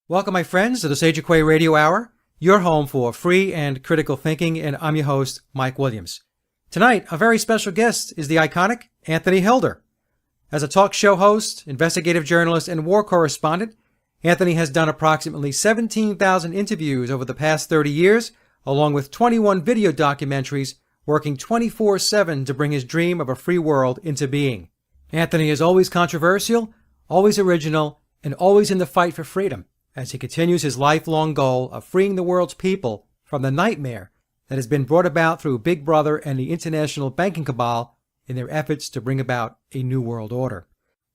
Welcome, my friends, to the Sage of Quay Radio Hour, your home for free and critical thinking, and I'm your host, Mike Williams. Tonight, a very special guest is the iconic Anthony Hilder. As a talk show host, investigative journalist, and war correspondent, Anthony has done approximately 17,000 interviews over the past 30 years, along with 21 video documentaries, working 24/7 to bring his dream of a free world into being. Anthony is always controversial, always original, and always in the fight for freedom, as he continues his lifelong goal of freeing the world's people from the nightmare that has been brought about through Big Brother and the international banking cabal in their efforts to bring about a new world order.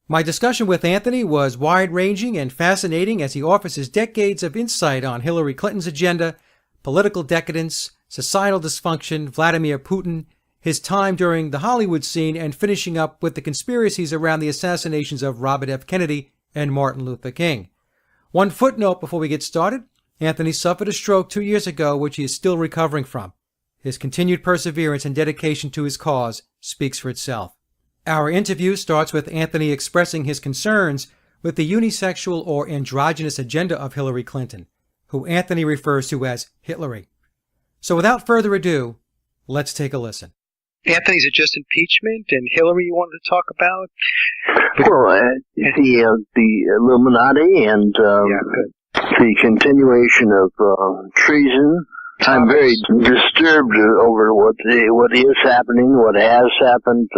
My discussion with Anthony was wide-ranging and fascinating as he offers his decades of insight on Hillary Clinton's agenda, political decadence, societal dysfunction, Vladimir Putin, his time during the Hollywood scene, and finishing up with the conspiracies around the assassinations of Robert F. Kennedy and Martin Luther King. One footnote before we get started: Anthony suffered a stroke 2 years ago, which he is still recovering from. His continued perseverance and dedication to his cause speaks for itself. Our interview starts with Anthony expressing his concerns with the unisexual or androgynous agenda of Hillary Clinton, who Anthony refers to as Hitlery. So without further ado, let's take a listen. Anthony, is it just impeachment and Hillary you wanted to talk about? Well, the Illuminati and the continuation of treason. I'm very disturbed over what is happening, what has happened.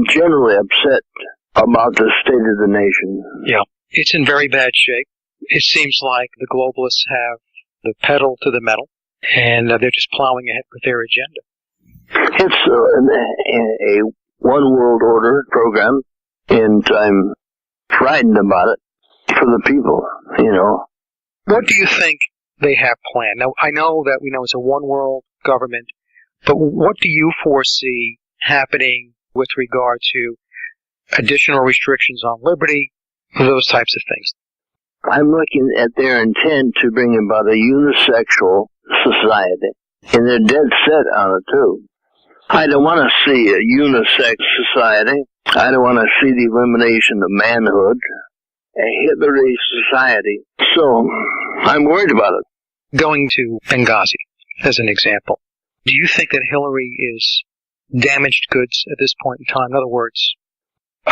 Generally upset about the state of the nation. Yeah, it's in very bad shape. It seems like the globalists have the pedal to the metal, and they're just plowing ahead with their agenda. It's a one world order program, and I'm frightened about it for the people, What do you think they have planned? Now, I know that we know it's a one world government, but what do you foresee happening with regard to additional restrictions on liberty, those types of things? I'm looking at their intent to bring about a unisexual society, and they're dead set on it, too. I don't want to see a unisex society. I don't want to see the elimination of manhood, a Hitlery society. So, I'm worried about it. Going to Benghazi, as an example, do you think that Hillary is damaged goods at this point in time? In other words,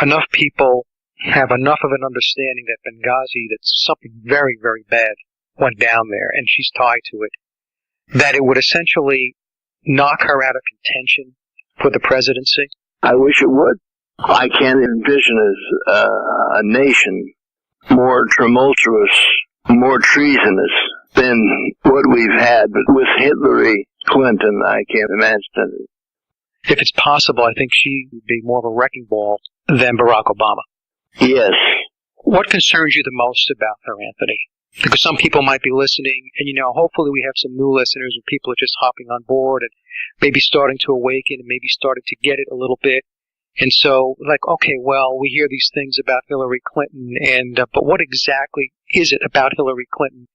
enough people have enough of an understanding that Benghazi, that something very, very bad went down there, and she's tied to it, that it would essentially knock her out of contention for the presidency? I wish it would. I can't envision a nation more tumultuous, more treasonous than what we've had. But with Hillary Clinton, I can't imagine it. If it's possible, I think she would be more of a wrecking ball than Barack Obama. Yes. What concerns you the most about her, Anthony? Because some people might be listening, and hopefully we have some new listeners and people are just hopping on board and maybe starting to awaken and maybe starting to get it a little bit. And so, okay, well, we hear these things about Hillary Clinton, but what exactly is it about Hillary Clinton?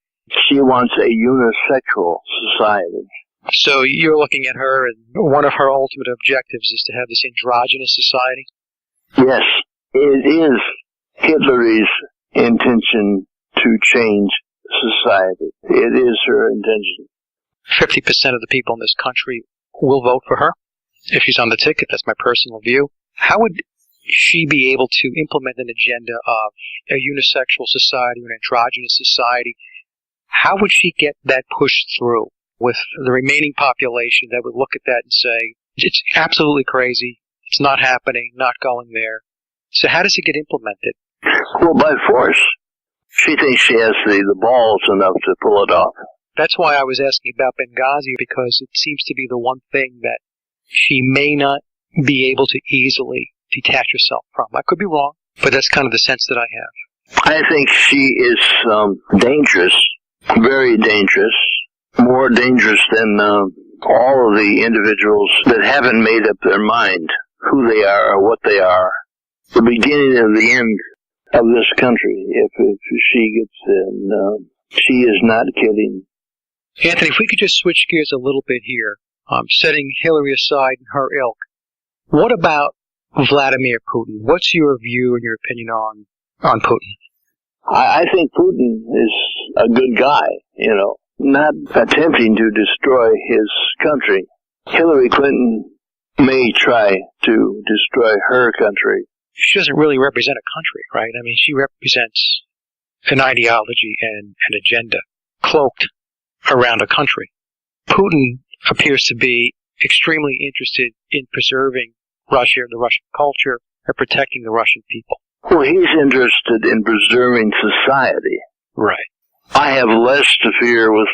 She wants a unisexual society. So you're looking at her, and one of her ultimate objectives is to have this androgynous society? Yes, it is Hitler's intention to change society. It is her intention. 50% of the people in this country will vote for her if she's on the ticket. That's my personal view. How would she be able to implement an agenda of a unisexual society, an androgynous society? How would she get that pushed through with the remaining population that would look at that and say, it's absolutely crazy, it's not happening, not going there? So how does it get implemented? Well, by force. She thinks she has the balls enough to pull it off. That's why I was asking about Benghazi, because it seems to be the one thing that she may not be able to easily detach herself from. I could be wrong, but that's kind of the sense that I have. I think she is dangerous, very dangerous, more dangerous than all of the individuals that haven't made up their mind who they are or what they are. The beginning of the end of this country, if she gets in. She is not kidding. Anthony, if we could just switch gears a little bit here, setting Hillary aside and her ilk, what about Vladimir Putin? What's your view and your opinion on Putin? I think Putin is a good guy, not attempting to destroy his country. Hillary Clinton may try to destroy her country. She doesn't really represent a country, right? I mean, she represents an ideology and an agenda cloaked around a country. Putin appears to be extremely interested in preserving Russia and the Russian culture and protecting the Russian people. Well, he's interested in preserving society. Right. I have less to fear with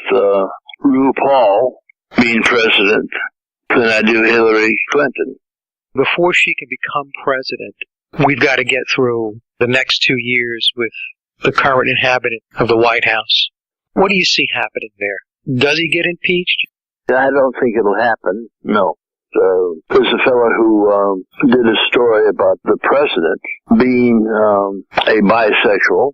RuPaul being president than I do Hillary Clinton. Before she can become president, we've got to get through the next 2 years with the current inhabitant of the White House. What do you see happening there? Does he get impeached? I don't think it'll happen, no. There's a fellow who did a story about the president being a bisexual.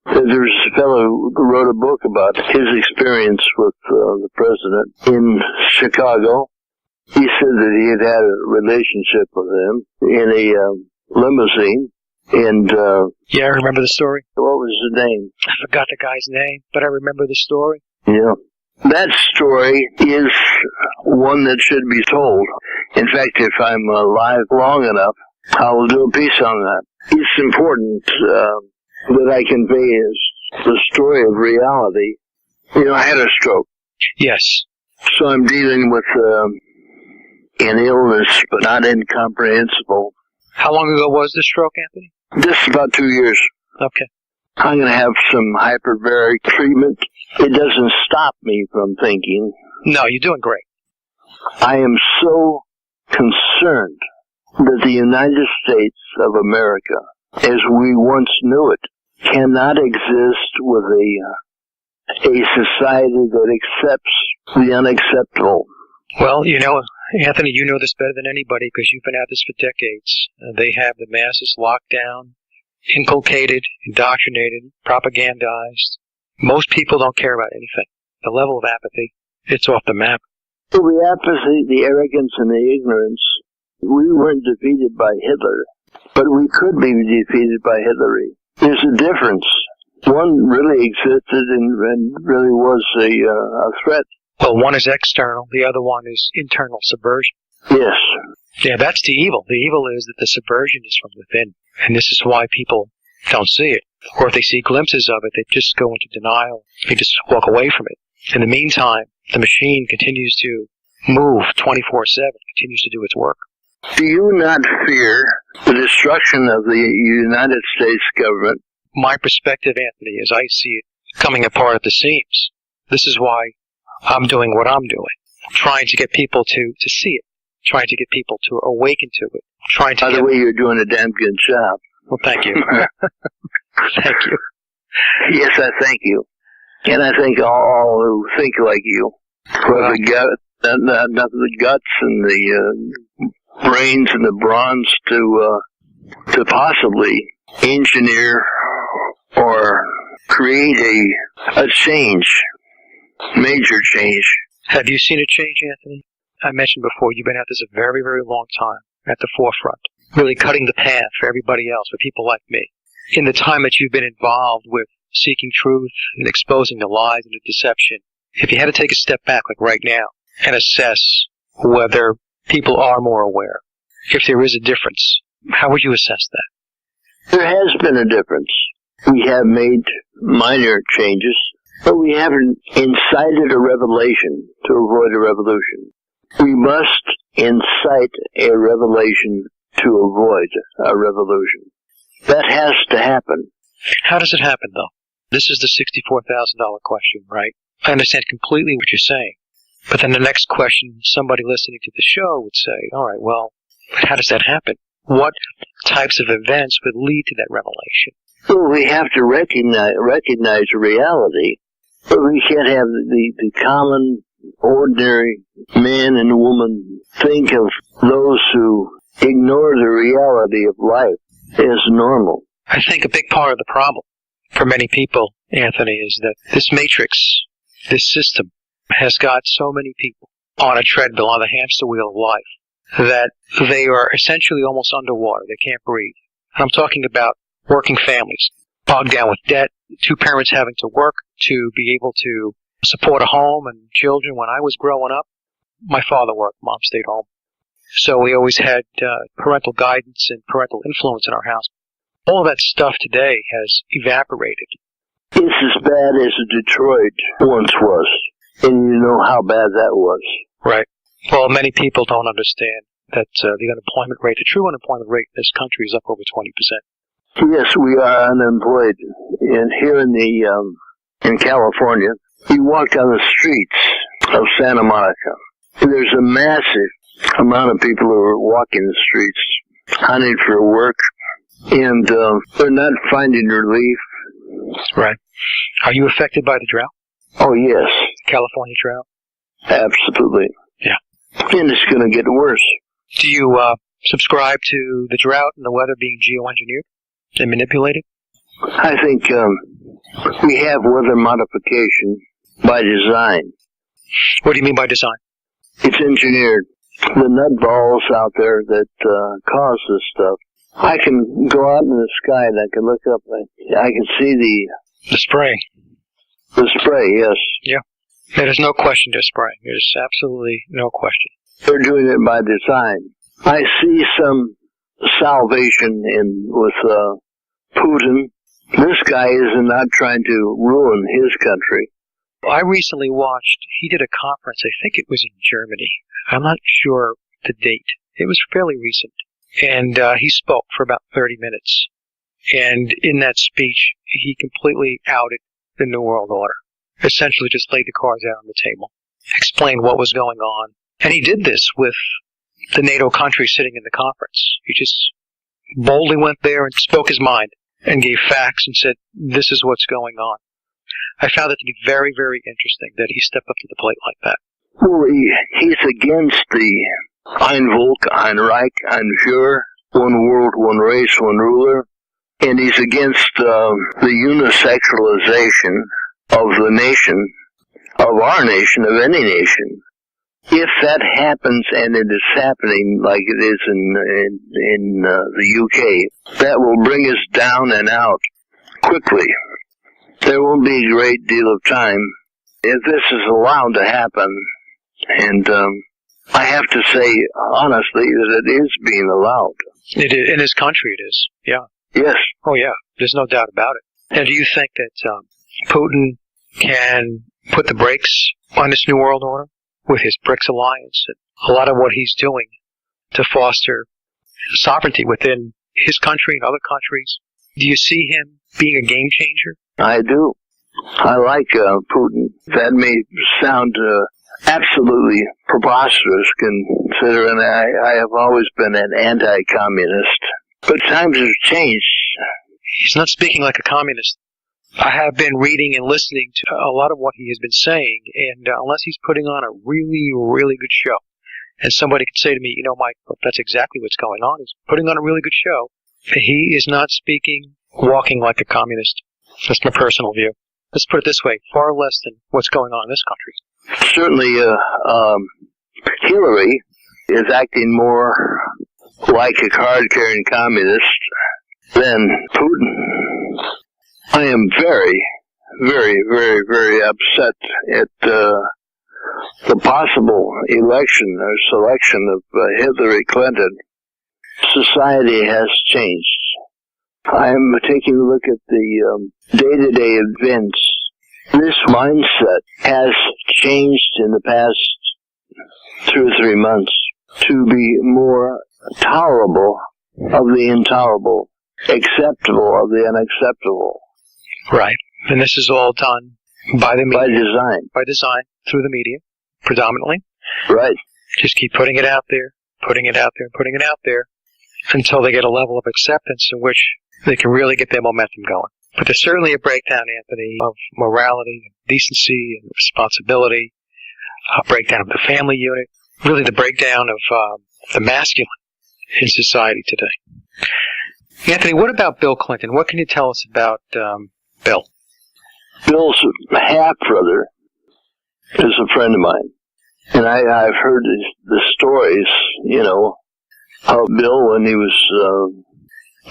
There's a fellow who wrote a book about his experience with the president in Chicago. He said that he had had a relationship with him in a limousine. And yeah, I remember the story. What was the name? I forgot the guy's name, but I remember the story. Yeah. That story is one that should be told. In fact, if I'm alive long enough, I will do a piece on that. It's important that I convey the story of reality. I had a stroke. Yes. So I'm dealing with an illness, but not incomprehensible. How long ago was the stroke, Anthony? This is about 2 years. Okay. I'm going to have some hyperbaric treatment. It doesn't stop me from thinking. No, you're doing great. I am so concerned that the United States of America, as we once knew it, cannot exist with a society that accepts the unacceptable. Well, Anthony, you know this better than anybody because you've been at this for decades. They have the masses locked down, inculcated, indoctrinated, propagandized. Most people don't care about anything. The level of apathy, it's off the map. So the apathy, the arrogance, and the ignorance, we weren't defeated by Hitler, but we could be defeated by Hillary. There's a difference. One really existed and really was a threat. Well, one is external, the other one is internal subversion. Yes. Yeah, that's the evil. The evil is that the subversion is from within. And this is why people don't see it. Or if they see glimpses of it, they just go into denial. They just walk away from it. In the meantime, the machine continues to move 24/7, continues to do its work. Do you not fear the destruction of the United States government? My perspective, Anthony, is I see it coming apart at the seams. This is why I'm doing what I'm doing. Trying to get people to see it. Trying to get people to awaken to it. By the way, you're doing a damn good job. Well, thank you. Thank you. Yes, I thank you. And I thank all who think like you. For the guts and the brains and the bronze to possibly engineer or create a change, major change. Have you seen a change, Anthony? I mentioned before, you've been at this a very, very long time, at the forefront, really cutting the path for everybody else, for people like me. In the time that you've been involved with seeking truth and exposing the lies and the deception, if you had to take a step back, like right now, and assess whether people are more aware, if there is a difference, how would you assess that? There has been a difference. We have made minor changes, but we haven't incited a revelation to avoid a revolution. We must incite a revelation to avoid a revolution. That has to happen. How does it happen, though? This is the $64,000 question, right? I understand completely what you're saying. But then the next question, somebody listening to the show would say, all right, well, how does that happen? What types of events would lead to that revelation? Well, we have to recognize reality. But we can't have the common, ordinary man and woman think of those who ignore the reality of life as normal. I think a big part of the problem for many people, Anthony, is that this matrix, this system, has got so many people on a treadmill, on the hamster wheel of life, that they are essentially almost underwater. They can't breathe. And I'm talking about working families, bogged down with debt, two parents having to work to be able to support a home and children. When I was growing up, my father worked, Mom stayed home. So we always had parental guidance and parental influence in our house. All that stuff today has evaporated. It's as bad as Detroit once was, and you know how bad that was. Right. Well, many people don't understand that the unemployment rate, the true unemployment rate in this country is up over 20%. Yes, we are unemployed. And here in California, you walk down the streets of Santa Monica, there's a massive amount of people who are walking the streets, hunting for work, and they're not finding relief. Right. Are you affected by the drought? Oh, yes. California drought? Absolutely. Yeah. And it's going to get worse. Do you subscribe to the drought and the weather being geoengineered and manipulated? I think we have weather modification by design. What do you mean by design? It's engineered. The nutballs out there that cause this stuff. I can go out in the sky and I can look up and I can see the spray. The spray, yes. Yeah. There's no question they're spraying. There's absolutely no question. They're doing it by design. I see some salvation with Putin. This guy is not trying to ruin his country. I recently watched, he did a conference, I think it was in Germany. I'm not sure the date. It was fairly recent. And he spoke for about 30 minutes. And in that speech, he completely outed the New World Order. Essentially just laid the cards out on the table. Explained what was going on. And he did this with the NATO countries sitting in the conference. He just boldly went there and spoke his mind and gave facts and said, this is what's going on. I found it to be very, very interesting that he stepped up to the plate like that. Well, he's against the Ein Volk, Ein Reich, Ein Führer, one world, one race, one ruler. And he's against the unisexualization of the nation, of our nation, of any nation. If that happens, and it is happening like it is in the UK, that will bring us down and out quickly. There won't be a great deal of time if this is allowed to happen. And I have to say, honestly, that it is being allowed. It is, in this country it is, yeah. Yes. Oh, yeah. There's no doubt about it. And do you think that Putin can put the brakes on this New World Order with his BRICS alliance and a lot of what he's doing to foster sovereignty within his country and other countries? Do you see him being a game changer? I do. I like Putin. That may sound absolutely preposterous, considering I have always been an anti-communist. But times have changed. He's not speaking like a communist. I have been reading and listening to a lot of what he has been saying, and unless he's putting on a really, really good show, and somebody could say to me, Mike, that's exactly what's going on. He's putting on a really good show. He is not speaking, walking like a communist. That's my personal view. Let's put it this way, far less than what's going on in this country. Certainly, Hillary is acting more like a card-carrying communist than Putin. I am very, very, very, very upset at the possible election or selection of Hillary Clinton. Society has changed. I'm taking a look at the day-to-day events. This mindset has changed in the past 2 or 3 months to be more tolerable of the intolerable, acceptable of the unacceptable. Right. And this is all done by the media. By design. By design, through the media, predominantly. Right. Just keep putting it out there, putting it out there, putting it out there, until they get a level of acceptance in which they can really get their momentum going. But there's certainly a breakdown, Anthony, of morality, and decency, and responsibility, a breakdown of the family unit, really the breakdown of the masculine in society today. Anthony, what about Bill Clinton? What can you tell us about Bill? Bill's half-brother is a friend of mine. And I've heard the stories, how Bill, when he was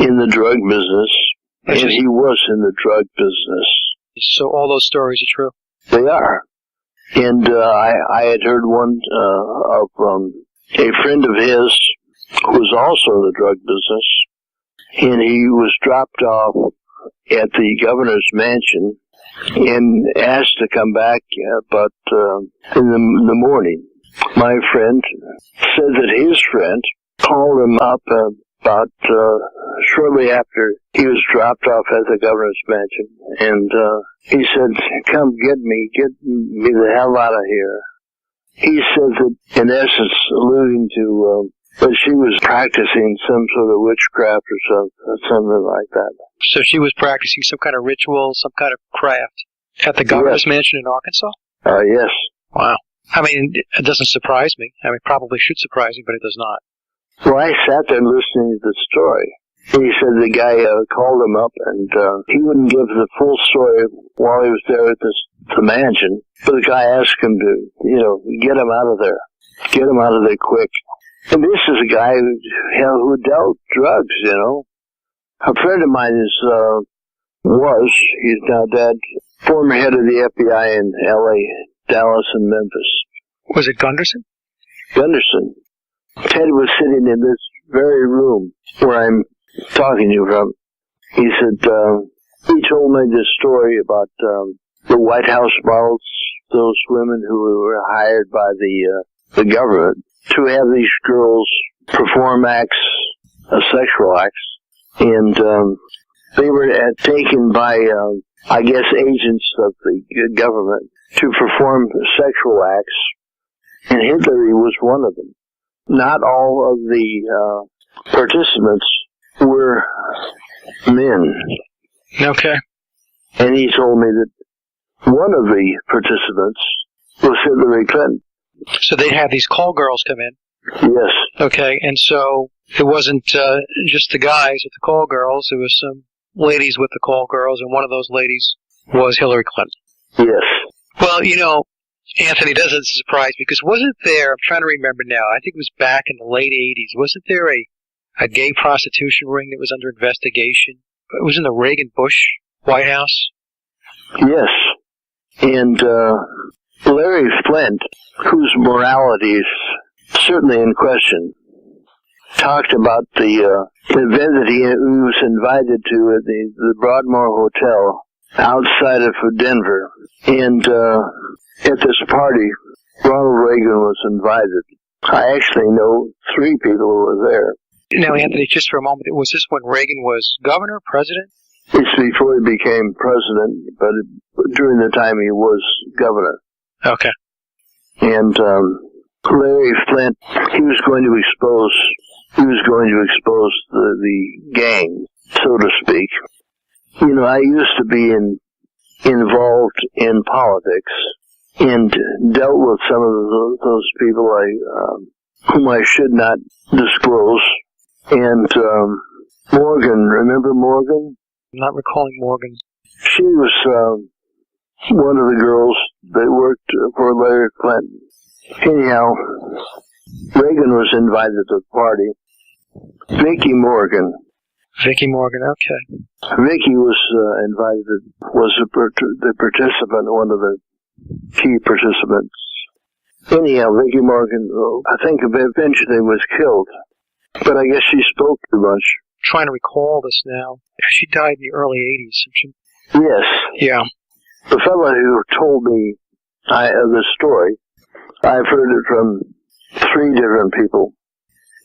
in the drug business, and he was in the drug business. So all those stories are true? They are. And I had heard one of a friend of his who was also in the drug business, and he was dropped off at the governor's mansion and asked to come back, but in the morning. My friend said that his friend called him up about shortly after he was dropped off at the governor's mansion, and he said, "Come get me the hell out of here." He said that, in essence, alluding to that she was practicing some sort of witchcraft or something like that. So she was practicing some kind of ritual, some kind of craft at the governor's mansion in Arkansas? Yes. Wow. I mean, it doesn't surprise me. I mean, it probably should surprise me, but it does not. Well, I sat there listening to the story. He said the guy called him up, and he wouldn't give the full story while he was there at the mansion. But the guy asked him to, get him out of there. Get him out of there quick. And this is a guy who dealt drugs, A friend of mine he's now dead, former head of the FBI in L.A., Dallas, and Memphis. Was it Gunderson? Gunderson. Ted was sitting in this very room where I'm talking to you from. He said, he told me this story about the White House models, those women who were hired by the government to have these girls perform sexual acts. And they were taken by, I guess, agents of the government to perform sexual acts, and Hilder was one of them. Not all of the participants were men. Okay. And he told me that one of the participants was Hillary Clinton. So they'd have these call girls come in? Yes. Okay, and so it wasn't just the guys with the call girls, it was some ladies with the call girls, and one of those ladies was Hillary Clinton. Yes. Well, Anthony, doesn't surprise me, because wasn't there, I'm trying to remember now, I think it was back in the late 80s, wasn't there a gay prostitution ring that was under investigation? It was in the Reagan-Bush White House? Yes. And Larry Flint, whose morality is certainly in question, talked about the event that he was invited to at the Broadmoor Hotel outside of Denver. And at this party, Ronald Reagan was invited. I actually know 3 people who were there. Now, Anthony, just for a moment, was this when Reagan was governor, president? It's before he became president, but during the time he was governor. Okay. And Larry Flint, he was going to expose the gang, so to speak. I used to be involved in politics and dealt with some of those people whom I should not disclose. And Morgan, remember Morgan? I'm not recalling Morgan. She was one of the girls that worked for Larry Clinton. Anyhow, Reagan was invited to the party. Vicki Morgan, okay. Vicki was invited, was the participant, one of the key participants. Anyhow, Vicki Morgan, I think eventually was killed, but I guess she spoke too much. Trying to recall this now. She died in the early 80s. Yes. Yeah. The fellow who told me the story, I've heard it from 3 different people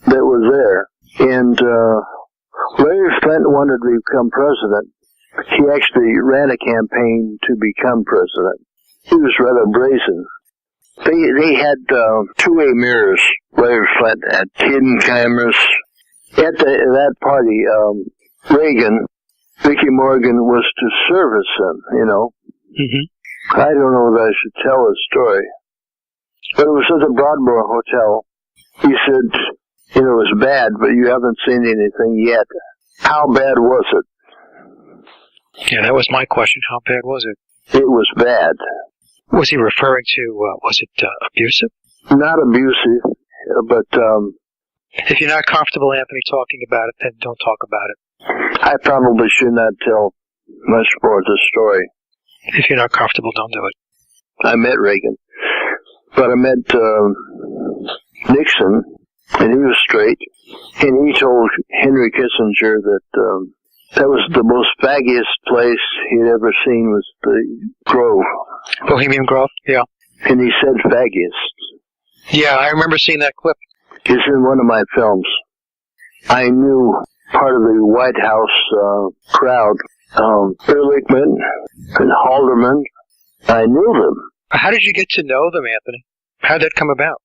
that were there. And Larry Flint wanted to become president. He actually ran a campaign to become president. He was rather brazen. They had 2-way mirrors. Larry Flint had hidden cameras. At that party, Reagan, Vicki Morgan was to service him, Mm-hmm. I don't know that I should tell his story. But it was at the Broadmoor Hotel. He said, it was bad, but you haven't seen anything yet. How bad was it? Yeah, that was my question. How bad was it? It was bad. Was he referring to, was it abusive? Not abusive, but if you're not comfortable, Anthony, talking about it, then don't talk about it. I probably should not tell much more of the story. If you're not comfortable, don't do it. I met Reagan, but I met Nixon, and he was straight, and he told Henry Kissinger that that was the most faggiest place he'd ever seen was the Grove. Bohemian Grove? Yeah. And he said faggiest. Yeah, I remember seeing that clip. It's in one of my films. I knew part of the White House crowd, Ehrlichman and Haldeman. I knew them. How did you get to know them, Anthony? How did that come about?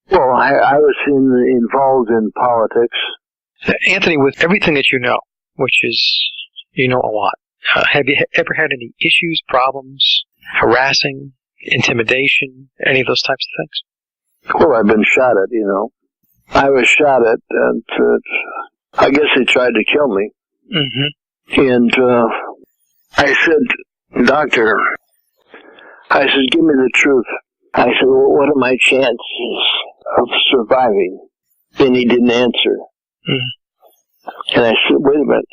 Well, I was involved in politics. Anthony, with everything that you know, which is, you know a lot, have you ever had any issues, problems, harassing, intimidation, any of those types of things? Well, I've been shot at, you know. I was shot at, and I guess they tried to kill me. Mm-hmm. And I said, Doctor, I said, give me the truth. I said, well, what are my chances of surviving? And he didn't answer. Mm-hmm. And I said, wait a minute.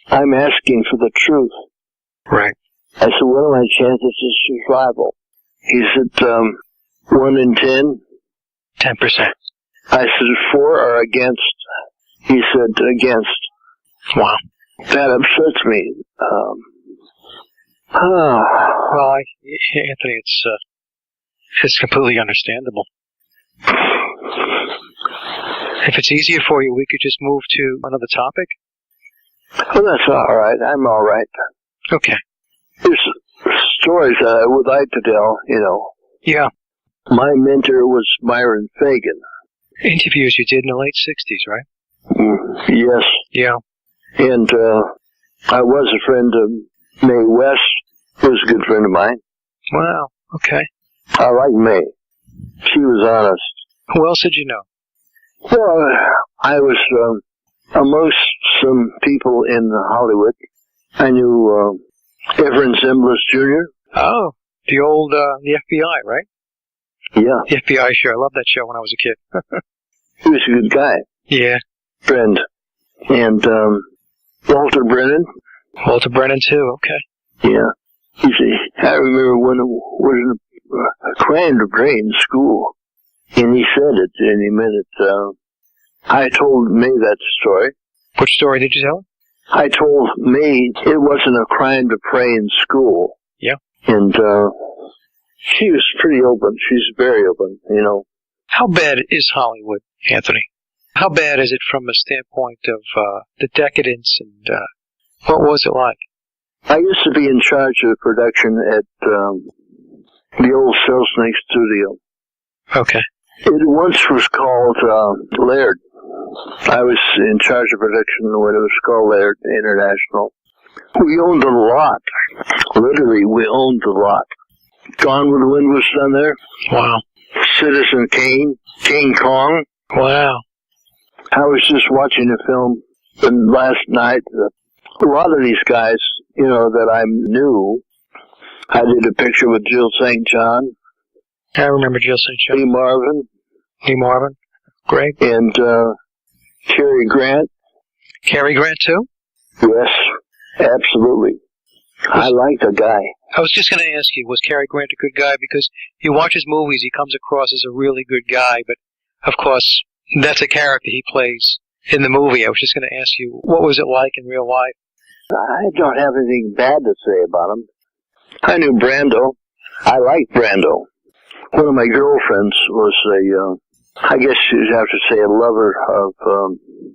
I'm asking for the truth. Right. I said, what are my chances of survival? He said, 1 in 10. 10%. I said, 4 are against. He said, against. Wow. That upsets me. Well, Anthony, it's completely understandable. If it's easier for you, we could just move to another topic. Well, that's all right. I'm all right. Okay. There's stories that I would like to tell, you know. Yeah. My mentor was Myron Fagan. Interviews you did in the late 60s, right? Yes. Yeah. And I was a friend of Mae West, who was a good friend of mine. Wow. Okay. I like Mae. She was honest. Who else did you know? Well, I was amongst some people in Hollywood. I knew Efren Zimbalist Jr. Oh, the old, the FBI, right? Yeah. The FBI show. I loved that show when I was a kid. He was a good guy. Yeah. Friend. And Walter Brennan. Walter Brennan, too. Okay. Yeah. I remember when it was a crime to pray in school. And he said it, and he meant it. I told Mae that story. Which story did you tell? I told Mae it wasn't a crime to pray in school. Yeah. And she was pretty open. She's very open, you know. How bad is Hollywood, Anthony? How bad is it from a standpoint of the decadence, and what was it like? I used to be in charge of production at the old Selznick studio. Okay. It once was called Laird. I was in charge of production when it was called Laird International. We owned a lot. Literally, we owned a lot. Gone with the Wind was done there. Wow. Citizen Kane, King Kong. Wow. I was just watching a film last night. A lot of these guys, you know, that I knew. I did a picture with Jill St. John. I remember Jill St. John. Lee Marvin. Great. And Cary Grant. Cary Grant, too? Yes, absolutely. I like the guy. I was just going to ask you, was Cary Grant a good guy? Because you watch his movies, he comes across as a really good guy, but of course, that's a character he plays in the movie. I was just going to ask you, what was it like in real life? I don't have anything bad to say about him. I knew Brando. I liked Brando. One of my girlfriends was I guess you'd have to say a lover of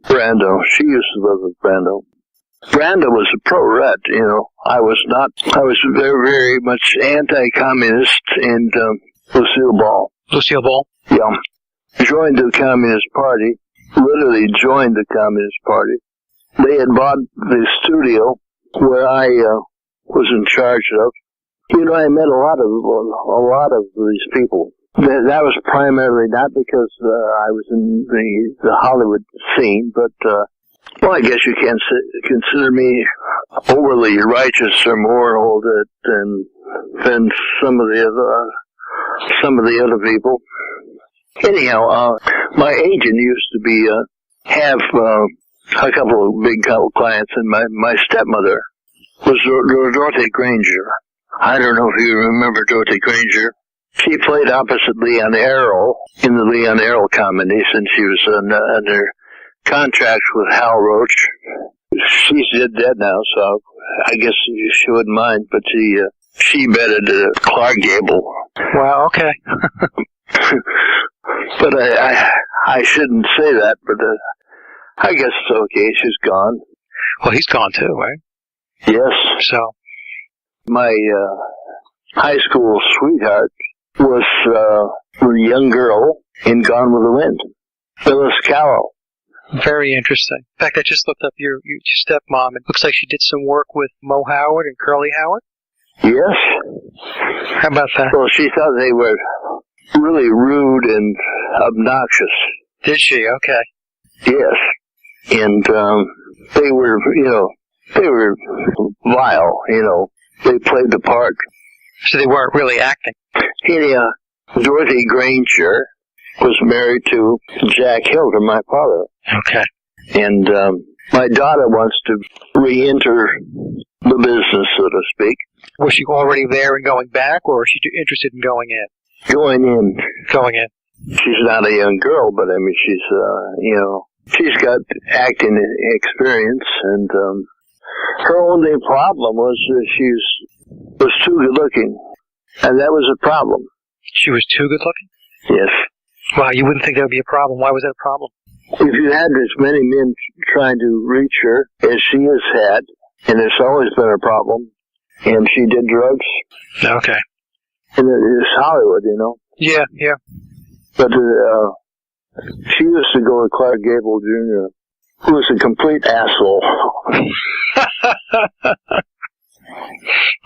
Brando. She used to live with Brando. Brando was a pro-red, you know. I was not. I was very, very much anti-communist, and Lucille Ball. Lucille Ball? Yeah. Joined the Communist Party. Literally joined the Communist Party. They had bought the studio where I was in charge of. You know, I met a lot of these people. That was primarily not because I was in the Hollywood scene, but well, I guess you can't consider me overly righteous or moral than some of the other people. Anyhow, my agent used to be have a couple of big clients, and my stepmother was Dorothy Granger. I don't know if you remember Dorothy Granger. She played opposite Leon Errol in the Leon Errol comedies, and she was under contract with Hal Roach. She's dead now, so I guess she wouldn't mind, but she betted Clark Gable. Wow, okay. But I shouldn't say that, but I guess it's okay. She's gone. Well, he's gone too, right? Yes. So, my high school sweetheart was a young girl in Gone with the Wind, Phyllis Carroll. very interesting. In fact, I just looked up your stepmom. It looks like she did some work with Mo Howard and Curly Howard. Yes. How about that? Well, she thought they were really rude and obnoxious. Did she? Okay. Yes. And they were, they were vile, They played the part. So they weren't really acting. Anyhow, Dorothy Granger was married to Jack Hilder, my father. Okay. And my daughter wants to re-enter the business, so to speak. Was she already there and going back, or was she interested in going in? Going in. Going in. She's not a young girl, but I mean, she's, she's got acting experience, and her only problem was that she was too good looking, and that was a problem. She was too good looking? Yes. Wow, you wouldn't think that would be a problem. Why was that a problem? If you had as many men trying to reach her as she has had, and it's always been a problem, and she did drugs. Okay. And it's Hollywood, Yeah, yeah. But she used to go with Clark Gable Jr., who was a complete asshole.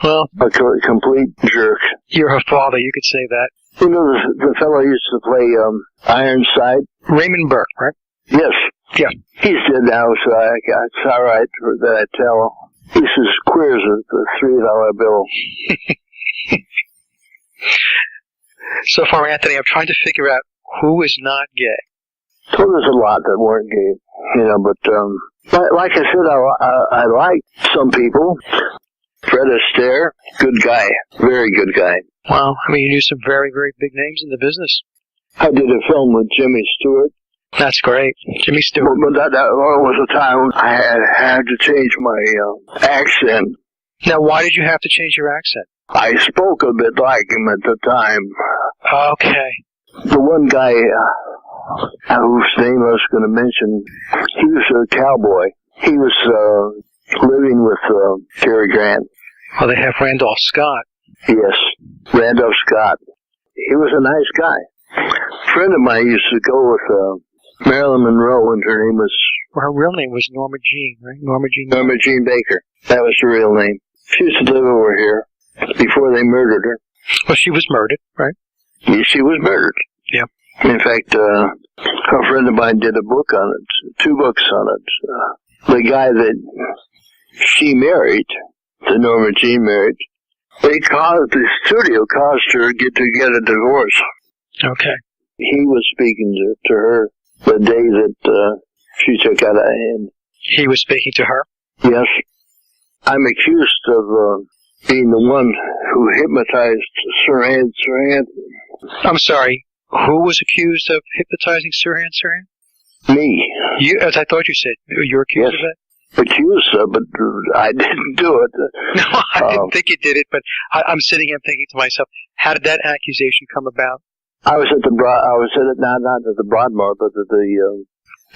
Well, a complete jerk. You're her father, you could say that. The fellow used to play Ironside. Raymond Burke, right? Yes. Yeah. He's dead now, so it's all right that I tell. He's as queer as a $3 bill. So far, Anthony, I'm trying to figure out who is not gay. So there's a lot that weren't gay, but like I said, I like some people. Fred Astaire, good guy, very good guy. Wow, I mean, you knew some very, very big names in the business. I did a film with Jimmy Stewart. That's great. Jimmy Stewart. But that was a time I had to change my accent. Now, why did you have to change your accent? I spoke a bit like him at the time. Okay. The one guy whose name I was going to mention, he was a cowboy. He was living with Cary Grant. Well, they have Randolph Scott. Yes, Randolph Scott. He was a nice guy. A friend of mine used to go with Marilyn Monroe, and her name was... Well, her real name was Norma Jean, right? Norma Jean Baker. That was her real name. She used to live over here before they murdered her. Well, she was murdered, right? Yeah, she was murdered. Yeah. In fact, a friend of mine did a book on it, 2 books on it. The guy that she married, the Norma Jean married, the studio caused her to get a divorce. Okay. He was speaking to her the day that she took out a hand. He was speaking to her? Yes. I'm accused of being the one who hypnotized Sirhan Sirhan. I'm sorry, who was accused of hypnotizing Sirhan Sirhan? Me. You, as I thought you said. You're accused of that? Accused, but I didn't do it. No, I didn't think you did it, but I'm sitting here thinking to myself, how did that accusation come about? I was at not at the Broadmoor, but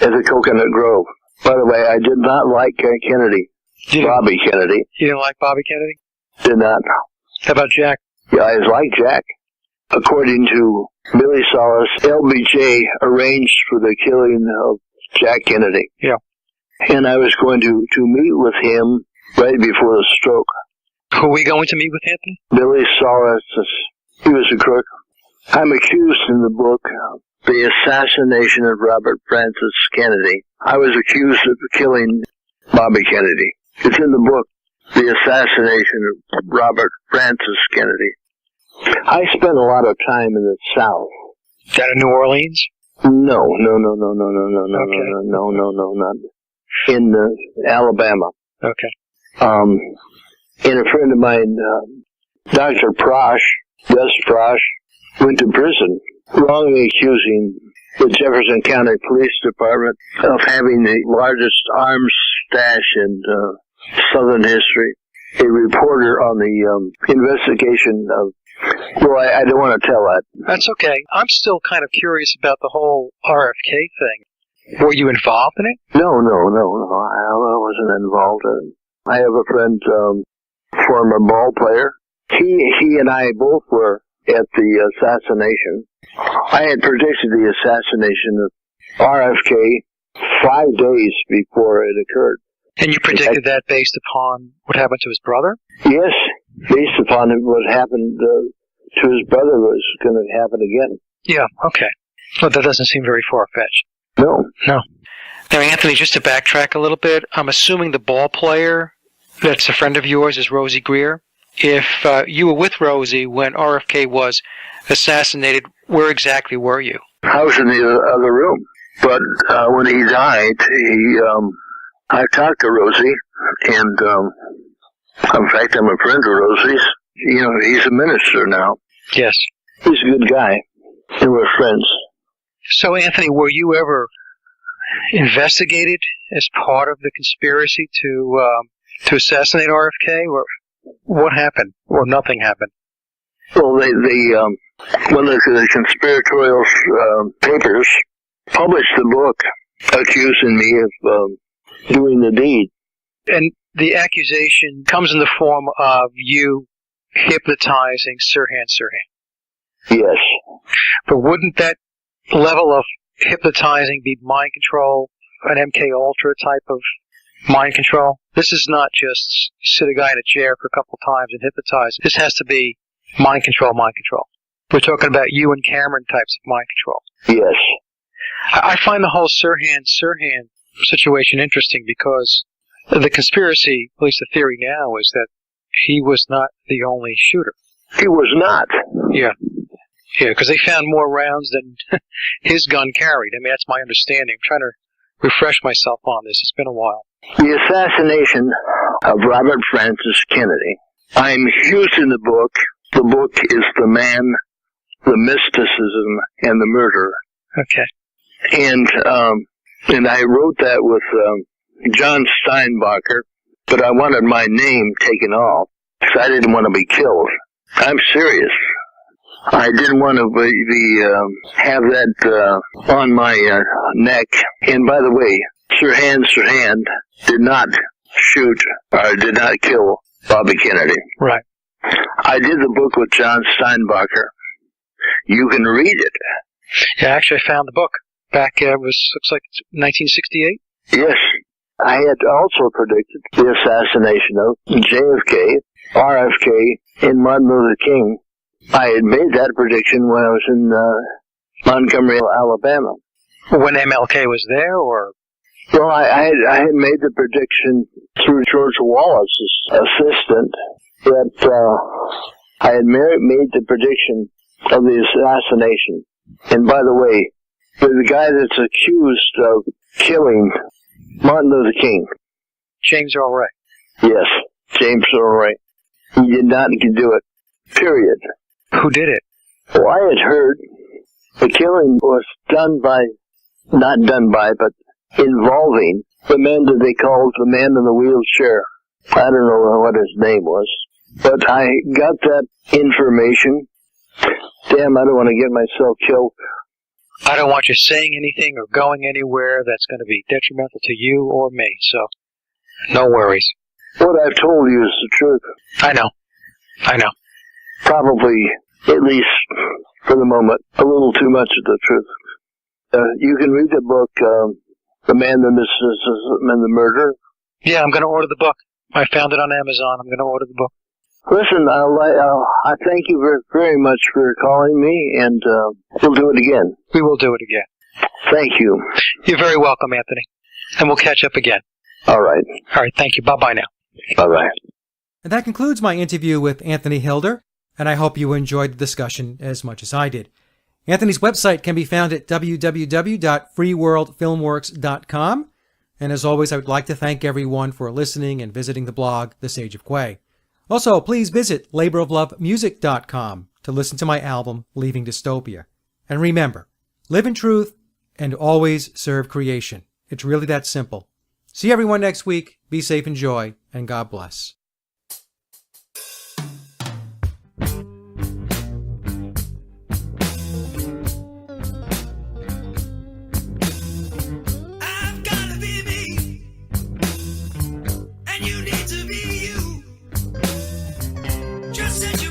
at the Coconut Grove. By the way, I did not like Kennedy. Bobby Kennedy. You didn't like Bobby Kennedy? Did not. How about Jack? Yeah, I liked Jack. According to Billy Solis, LBJ arranged for the killing of Jack Kennedy. Yeah. And I was going to meet with him right before the stroke. Who are we going to meet with, Anthony? Billy Solis. He was a crook. I'm accused in the book of the assassination of Robert Francis Kennedy. I was accused of killing Bobby Kennedy. It's in the book, The Assassination of Robert Francis Kennedy. I spent a lot of time in the South. Is that in New Orleans? No, not. in Alabama. Okay. And a friend of mine, Dr. Prosh, Gus Prosh, went to prison, wrongly accusing the Jefferson County Police Department of having the largest arms stash in Southern history. A reporter on the investigation of, well, I don't want to tell that. That's okay. I'm still kind of curious about the whole RFK thing. Were you involved in it? No. I wasn't involved in it. I have a friend, former ball player. He and I both were at the assassination. I had predicted the assassination of RFK 5 days before it occurred. And you predicted that based upon what happened to his brother? Yes, based upon what happened to his brother was going to happen again. Yeah, okay. Well, that doesn't seem very far-fetched. No. Now, Anthony, just to backtrack a little bit, I'm assuming the ball player that's a friend of yours is Rosie Greer. If you were with Rosie when RFK was assassinated, where exactly were you? I was in the other room. But when he died, I talked to Rosie, and in fact, I'm a friend of Rosie's. You know, he's a minister now. Yes. He's a good guy, and we're friends. So, Anthony, were you ever investigated as part of the conspiracy to assassinate RFK, or what happened, or nothing happened? Well, they one of the conspiratorial papers published the book accusing me of doing the deed. And the accusation comes in the form of you hypnotizing Sirhan. Yes. But wouldn't that level of hypnotizing be mind control, an MK Ultra type of mind control? This is not just sit a guy in a chair for a couple of times and hypnotize. This has to be mind control. We're talking about you and Cameron types of mind control. Yes. I find the whole Sirhan situation interesting because the conspiracy, at least the theory now, is that he was not the only shooter. He was not. Yeah, because they found more rounds than his gun carried. I mean, that's my understanding. I'm trying to refresh myself on this. It's been a while. The assassination of Robert Francis Kennedy. I'm using the book. The book is The Man, the Mysticism, and the Murder. Okay. And I wrote that with John Steinbacher, but I wanted my name taken off because I didn't want to be killed. I'm serious. I didn't want to have that on my neck. And by the way, Sirhan did not shoot or did not kill Bobby Kennedy. Right. I did the book with John Steinbacher. You can read it. Yeah, actually, I found the book back. Looks like 1968. Yes. I had also predicted the assassination of JFK, RFK, and Martin Luther King. I had made that prediction when I was in Montgomery, Alabama. When MLK was there, or? Well, I had made the prediction through George Wallace's assistant that I had made the prediction of the assassination. And by the way, the guy that's accused of killing Martin Luther King. James Earl Ray. Yes, James Earl Ray. He did not do it. Period. Who did it? Well, I had heard the killing was not done by, but involving the man that they called the man in the wheelchair. I don't know what his name was. But I got that information. Damn, I don't want to get myself killed. I don't want you saying anything or going anywhere that's going to be detrimental to you or me, so no worries. What I've told you is the truth. I know. Probably, at least for the moment, a little too much of the truth. You can read the book, The Man, the Mysticism, and the Murder. Yeah, I'm going to order the book. I found it on Amazon. I'm going to order the book. Listen, I thank you very, very much for calling me, and we'll do it again. We will do it again. Thank you. You're very welcome, Anthony. And we'll catch up again. All right. All right, thank you. Bye-bye now. Bye-bye. And that concludes my interview with Anthony Hilder, and I hope you enjoyed the discussion as much as I did. Anthony's website can be found at www.freeworldfilmworks.com, And as always, I would like to thank everyone for listening and visiting the blog, The Sage of Quay. Also, please visit laboroflovemusic.com to listen to my album, Leaving Dystopia. And remember, live in truth and always serve creation. It's really that simple. See everyone next week. Be safe, enjoy, and God bless. I've gotta be me, and you need to be you. Just set your